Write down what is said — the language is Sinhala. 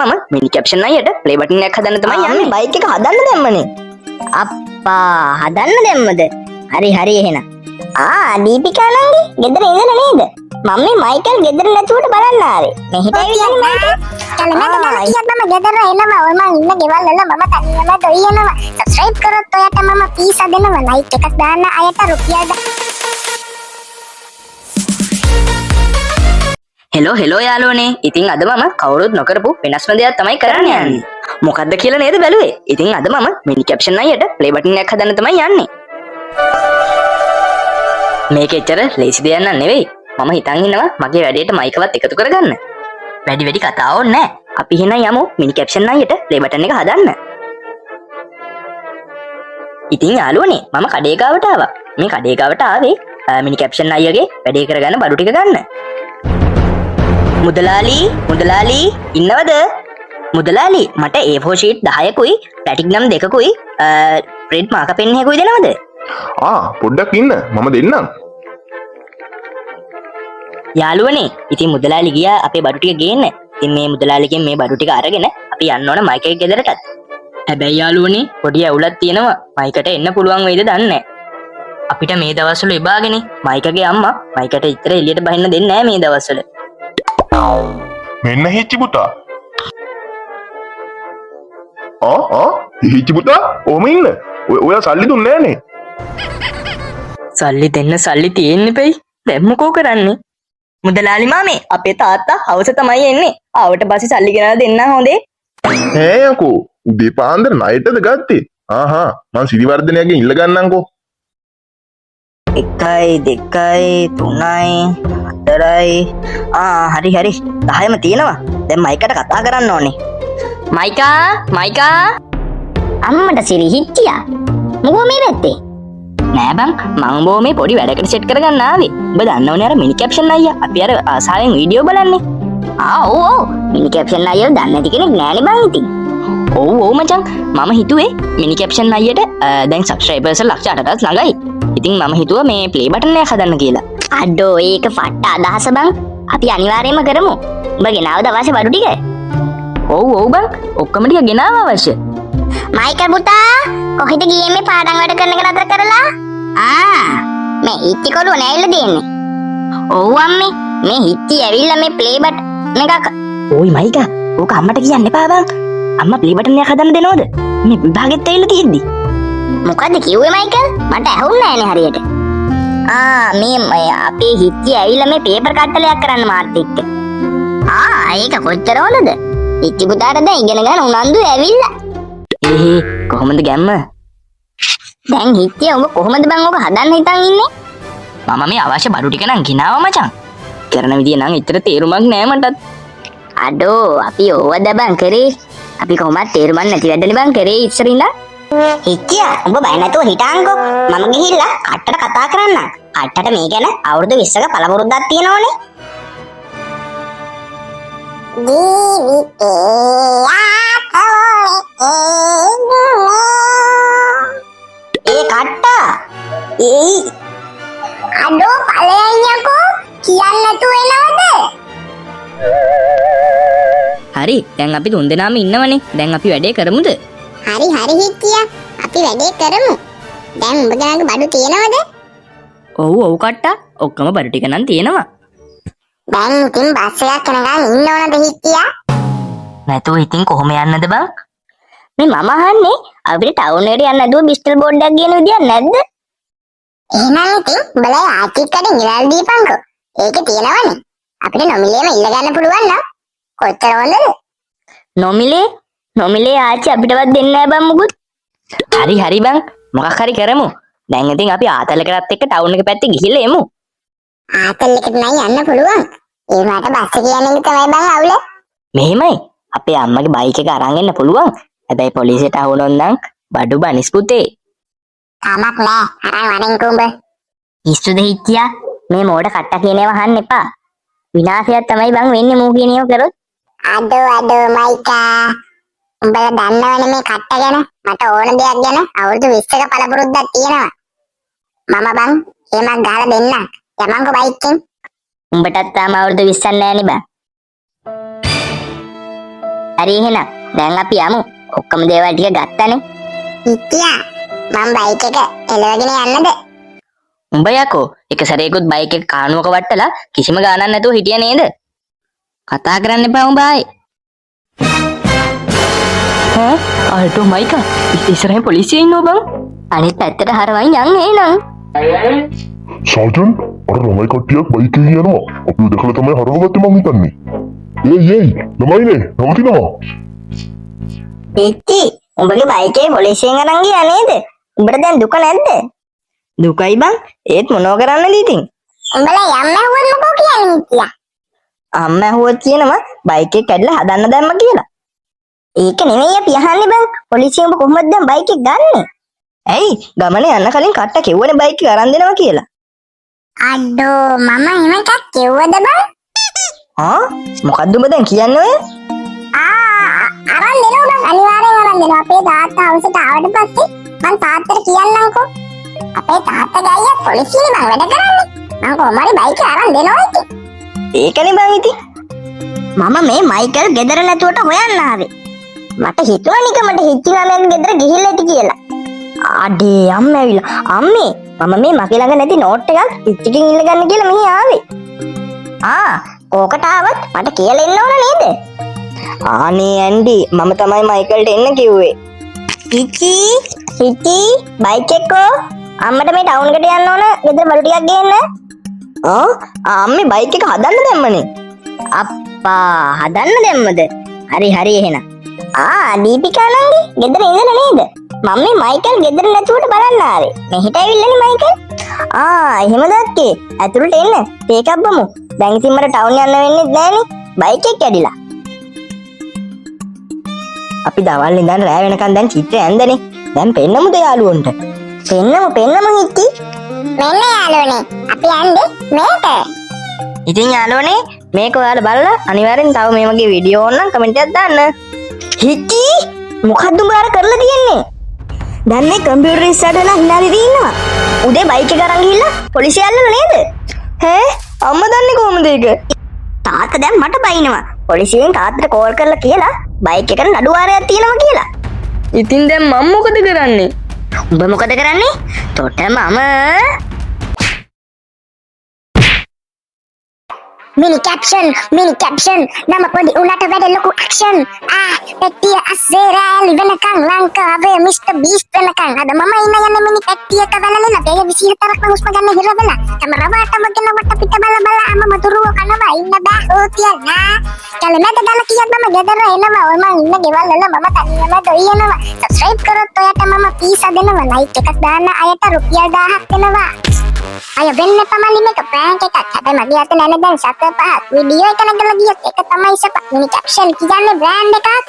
මම මිනි කැප්ෂන් අයියට ප්ලේ බටන් එකක් හදන්න තමයි යන්නේ. බයික් එක හදන්න දැම්මනේ. අප්පා හදන්න දැම්මද? හරි හරි එහෙනම්. දීපිකා නංගි ගෙදර ඉඳලා නේද? මම මේ මයිකල් ගෙදර නැතුවට බලන්න ආවේ. මෙහෙට ඇවිල්ලා මයිකල්. මම ගෙදර එනවා. ඔය මං ඉන්න ගෙවල් වල මම තනියම දොයි යනවා. සබ්ස්ක්‍රයිබ් කරොත් ඔයාට මම පීසා දෙනවා. ලයික් එකක් දාන්න අයට රුපියල් හෙලෝ යාළුවනේ. ඉතින් අද මම කවුරුත් නොකරපු වෙනස්ම දෙයක් තමයි කරන්න යන්නේ. මොකද්ද කියලා නේද බැලුවේ? ඉතින් අද මම මිනි කැප්ෂන් අයියට ප්ලේ බටන් එකක් හදන්න තමයි යන්නේ. මේක එච්චර ලේසි දෙයක් නන් නෙවෙයි. මම හිතන් ඉන්නවා මගේ වැඩේට මයිකවත් එකතු කරගන්න. වැඩි කතා ඕනේ නැහැ. අපි එහෙනම් යමු මිනි කැප්ෂන් අයියට ප්ලේ බටන් එක හදන්න. ඉතින් යාළුවනේ මම කඩේ ගාවට ආවා. මේ කඩේ ගාවට ආවේ මිනි කැප්ෂන් අයියගේ වැඩේ කරගන්න බඩු ටික ගන්න. මුදලාලි ඉන්නවද? මුදලාලි මට A4 sheet 10කුයි platinum 2කුයි red marker pen එකකුයි දෙනවද? පොඩ්ඩක් ඉන්න මම දෙන්නම්. යාළුවනේ ඉතින් මුදලාලි ගියා අපේ බඩු ටික ගේන්න. ඉතින් මේ මුදලාලිගෙන් මේ බඩු ටික අරගෙන අපි යන්න ඕන මයිකගේ ගෙදරටත්. හැබැයි යාළුවනේ පොඩි ඇවුලක් තියෙනවා. මයිකට එන්න පුළුවන් වෙයිද දන්නේ නැහැ. අපිට මේ දවස්වල විභාගනේ. මයිකගේ අම්මා මයිකට ඉතර එළියට බහින්න දෙන්නේ නැහැ මේ දවස්වල. මෙන්න හිච්චි පුතා. හිච්චි පුතා ඔහම ඉන්න. ඔයා සල්ලි දුන්නේ නැහනේ. සල්ලි දෙන්න සල්ලි තියෙන්නේ පෙයි. දැන් මොකෝ කරන්නේ? මුදලාලි මාමේ අපේ තාත්තා හවස තමයි එන්නේ. ආවට පස්සේ සල්ලි ගෙනලා දෙන්න හොඳේ. යකෝ උදේ පාන්දර ණයටද ගත්තේ? මං සිරිවර්ධනයගෙන් ඉල්ල ගන්නම්කෝ. 1 2 3 4යි හරි 10ම තියෙනවා. දැන් මයිකට කතා කරන්න ඕනේ. මයිකා අම්මට සිරි හිටියා. මොකෝ මේ පැත්තේ? නෑ බං මම මේ පොඩි වැඩකට සෙට් කරගන්න ආවේ. ඔබ දන්නවනේ අර මිනි කැප්ෂන් අයියා. අපි අර ආසාවෙන් වීඩියෝ බලන්නේ. ඔව් මිනි කැප්ෂන් අයියෝ දන්නේ නැති කෙනෙක් නෑනේ බං ඉතින්. ඔව් මචං මම හිතුවේ මිනි කැප්ෂන් අයියට දැන් සබ්ස්ක්‍රයිබර්ස් ලක්ෂ 8කට ළඟයි. ඉතින් මම හිතුවා මේ ප්ලේ බටන් එක හදන්න කියලා. අඩෝ ඒක ෆට්ට අදහස බං. අපි අනිවාර්යයෙන්ම කරමු. උඹ ගෙනාවද අවශ්‍ය බඩු ටික? ඔව් බං ඔක්කොම ටික ගෙනාව අවශ්‍ය. මයිකල් පුතා කොහෙද ගියේ මේ පාඩම් වැඩ කරන එක නතර කරලා? මේ හිටි කොළුව නැවිලා දෙන්නේ. ඔව් අම්මේ මේ හිටි ඇවිල්ලා මේ ප්ලේ බටන් එකක්. ඕයි මයිකා ඕක අම්මට කියන්න එපා බං. අම්මා ප්ලේ බටන් එක හදන්න දෙනවද? මේ විභාගෙත් ඇවිල්ලා තියෙද්දි. මොකද්ද කිව්වේ මයිකල්? මට ඇහුන්නේ නැහනේ හරියට. මේ අපේ හිටි ඇවිල්ලා මේ පේපර් කට්ටලයක් කරන්න මාත් එක්ක. ඒක කොච්චර හොඳද? හිටි පුතාට දැන් ඉගෙන ගන්න උනන්දු ඇවිල්ලා. කොහොමද ගැම්ම? දැන් හිටිය ඔබ කොහොමද බං ඔබ හදන්න හිතන් ඉන්නේ? මම මේ අවශ්‍ය බඩු ටික නම් ගෙනාවා මචං. කරන විදිය නම් එච්චර තේරුමක් නෑ මටත්. අඩෝ අපි ඕවද බං කරේ? අපි කොහොමද තේරුමක් නැති වැඩනේ බං කරේ ඉස්සර ඉඳන්. හිටියා ඔබ බය නැතුව හිටාන්කෝ. මම ගිහිල්ලා කට්ටට කතා කරන්නම්. කට්ටට මේ ගැන අවුරුදු 20ක පළපුරුද්දක් තියෙනවනේ. කට්ටා අඩෝ පලයන්යකෝ කියන්න නැතුව එනවද? හරි දැන් අපි තුන් දෙනාම ඉන්නවනේ. දැන් අපි වැඩේ කරමුද? හරි හිටියා අපි වැඩේ කරමු. දැන් උඹ ගානක බඩු තියෙනවද? ඔව් කට්ටා ඔක්කොම බඩු ටික නම් තියෙනවා. දැන් ඉතින් බස් එකක් යනකම් ඉන්න ඕනද හිටියා? නැතුව ඉතින් කොහොම යන්නද බං? මේ මම අහන්නේ අපිට ටවුන් එකට යන්න නැතුව බිස්ටල් බෝඩ් එකක් ගියන විදියක් නැද්ද? එහෙනම් ඉතින් උඹලා ආචික්කට ඉංග්‍රීසි දීපන්කෝ. ඒකේ තියෙනවනේ. අපිට නොමිලේම ඉල්ල ගන්න පුළුවන් නම් කොච්චර හොඳද? නොමිලේ ආච්චි අපිටවත් දෙන්නේ නැහැ බං මුකුත්. හරි බං මොකක් හරි කරමු. දැන් ඉතින් අපි ආතලකටත් එක්ක ටවුන් එක පැත්තේ ගිහිල්ලා එමු. ආතල් එකට නම් යන්න පුළුවන්. ඒ මාට බස් එක යන එක තමයි බං අවුල. මෙහෙමයි අපේ අම්මගේ බයික් එක අරන් එන්න පුළුවන්. හැබැයි පොලිසියට ආවොත් නම් බඩු බනිස් පුතේ. කමක් නෑ අරන් වරෙන්කෝ උඹ. ඉස්සුද හිටියා මේ මෝඩ කට්ට කියනේව අහන්න එපා. විනාශයක් තමයි බං වෙන්නේ මූ කියනේව කරොත්. අඩෝ මයිකා උඹලා දන්නවනේ මේ කට්ට ගැන. මට ඕන දෙයක් ගැන අවුරුදු 20ක පළපුරුද්දක් තියෙනවා. මම බං එහෙමත් ගහලා දෙන්නම්. යමන්කෝ බයික් එකෙන්. උඹටත් තාම අවුරුදු 20ක් නෑනේ බං. හරි එහෙනම් දැන් අපි යමු. ඔක්කොම දේවල් ටික ගත්තනේ. ඉතියා මම බයික් එක එලවගෙන යන්නද? උඹ යකෝ එක සැරේකුත් බයික් එක කානුවක වට්ටලා කිසිම ගානක් නැතුව හිටිය නේද? කතා කරන්න එපා උඹ ආයේ. ඈ ආල්ටෝ මයිකා ඉස්සරහින් පොලිසිය ඉන්නවා බං. අනිත් පැත්තට හරවයින් යන් එහෙනම්. සාජන් අර ළමයි කට්ටියක් බයික් එකේ යනවා. අපි දැකලා තමයි හරවගත්තේ මං හිතන්නේ. ඒයි ළමයිනේ නවතිනවා. ඉති උඹගේ බයික් එකේ පොලිසියෙන් අරන් ගියා නේද? උඹට දැන් දුක නැද්ද? දුකයි බං ඒත් මොනව කරන්නද ඉතින්? උඹලා යන්න හුවත් මොකෝ කියන්නේ ඉතියා? අම්ම ඇහුවොත් කියනවා බයික් එක කැඩලා හදන්න දැම්ම කියලා. ඒක නෙමෙයි අපි අහන්නේ බං. පොලිසිය උඹ කොහොමද දැන් බයික් එක ගන්නෙ? ඇයි ගමනේ යන්න කලින් කට්ට කිව්වනේ බයික් එක අරන් දෙනවා කියලා. අඩෝ මම එහෙම එකක් කිව්වද බං? මොකද්ද උඹ දැන් කියන්නේ ඔය? අරන් දෙනවා බං අනිවාර්යෙන් අරන් දෙනවා. අපේ තාත්තා හවසට ආවට පස්සේ මං තාත්තට කියන්නම්කෝ. අපේ තාත්තා ගායියා පොලිසියේ බං වැඩ කරන්නේ. මං කොහොම හරි බයික් එක අරන් දෙනවා ඉතින්. ඒකනේ බං ඉතින්. මම මේ මයිකල් ගෙදර නැතුවට හොයන්න ආවේ. මට හිතුවා නිකමට හිච්චිනාමයන් ගෙදර ගිහිල්ලා ඇති කියලා. අඩේ අම්ම ඇවිල්ලා. අම්මේ මම මේ මගේ ළඟ නැති නෝට් එකක් පිටිකින් ඉල්ල ගන්න කියලා මෙහි ආවේ. ඕකට ආවත් මට කියලා එන්න ඕන නේද? ආනේ ඇන්ඩි මම තමයි මයිකල්ට එන්න කිව්වේ. හිචි බයික් එක්කෝ අම්මට මේ ටවුන් එකට යන්න ඕන ගෙදර බඩු ටිකක් ගේන්න. අම්මේ බයික් එක හදන්න දැම්මනේ. අප්පා හදන්න දැම්මද? හරි එහෙනම්. දීපිකා නංගි ගෙදර ඉඳලා නේද? මම මේ මයිකල් ගෙදර නැතුවට බලන්න ආවේ. මෙහෙට ඇවිල්ලානේ මයිකල්. එහෙමද අක්කේ? ඇතුළට එන්න. ටේක් අප් බමු. දැන් ඉතින් මට ටවුන් යන්න වෙන්නේ නැහනේ. බයික් එක කැඩිලා. අපි දවල් ඉඳන් රෑ වෙනකන් දැන් චිත්‍රය ඇන්දනේ. දැන් පෙන්නමුද යාළුවන්ට? පෙන්නමු හිටි. මෙන්න යාළුවනේ. අපි යන්නේ මේක. ඉතින් යාළුවනේ මේක ඔයාලා බලලා අනිවාර්යෙන් තව මේ වගේ වීඩියෝ ඕන නම් කමෙන්ට් එකක් දාන්න. හිටි මොකද්ද උඹලා කරලා තියන්නේ? දැන් මේ කම්පියුටර් ඉස්සරහට වෙලා හිනාවිවි ඉන්නවා. උදේ බයික් එක අරන් ගිහිල්ලා පොලිසිය අල්ලන නේද? අම්මා දන්නේ කොහමද ඒක? තාත්තා දැන් මට බයිනවා. පොලිසියෙන් තාත්තට කෝල් කරලා කියලා බයික් එකට නඩු වාරයක් තියෙනවා කියලා. ඉතින් දැන් මම මොකද කරන්නේ? උඹ මොකද කරන්නේ? තොට මම මිනි කැප්ෂන් නම පොඩි උලට වැඩ ලොකු ඇක්ෂන් පෙට්ටිය අස්සේ රෑලි වෙනකන් ලංකාවේ මිස්ටර් බීස්ට් වෙනකන් අද මම ඉන්න යන්නේ මිනි පෙට්ටියක වැලලෙන දෙය 24ක් හුස්ම ගන්න හිරවලා කැමරාවටම ගෙන වට පිට බල අම මතුරුව කනවා ඉන්න බෑ ඕ තියනා කලමැද ගල කියක් මම ගෙදර එනවා ඔය මං ඉන්න ගෙවල් වල මම තනියම දොයිනවා සබ්ස්ක්‍රයිබ් කරොත් ඔයාට මම පීසා දෙනවා ලයික් එකක් දාන්න අයට රුපියල් 1000ක් දෙනවා අය වෙන්න පමණි මේක ප්‍රෑන්ක් එකක් හැබැයි මගේ අත නැන දැන් සත පහක් වීඩියෝ එක නැගලා ගියත් ඒක තමයි සප මිනි කැප්ෂන් කියන්නේ බ්‍රෑන්ඩ් එකක්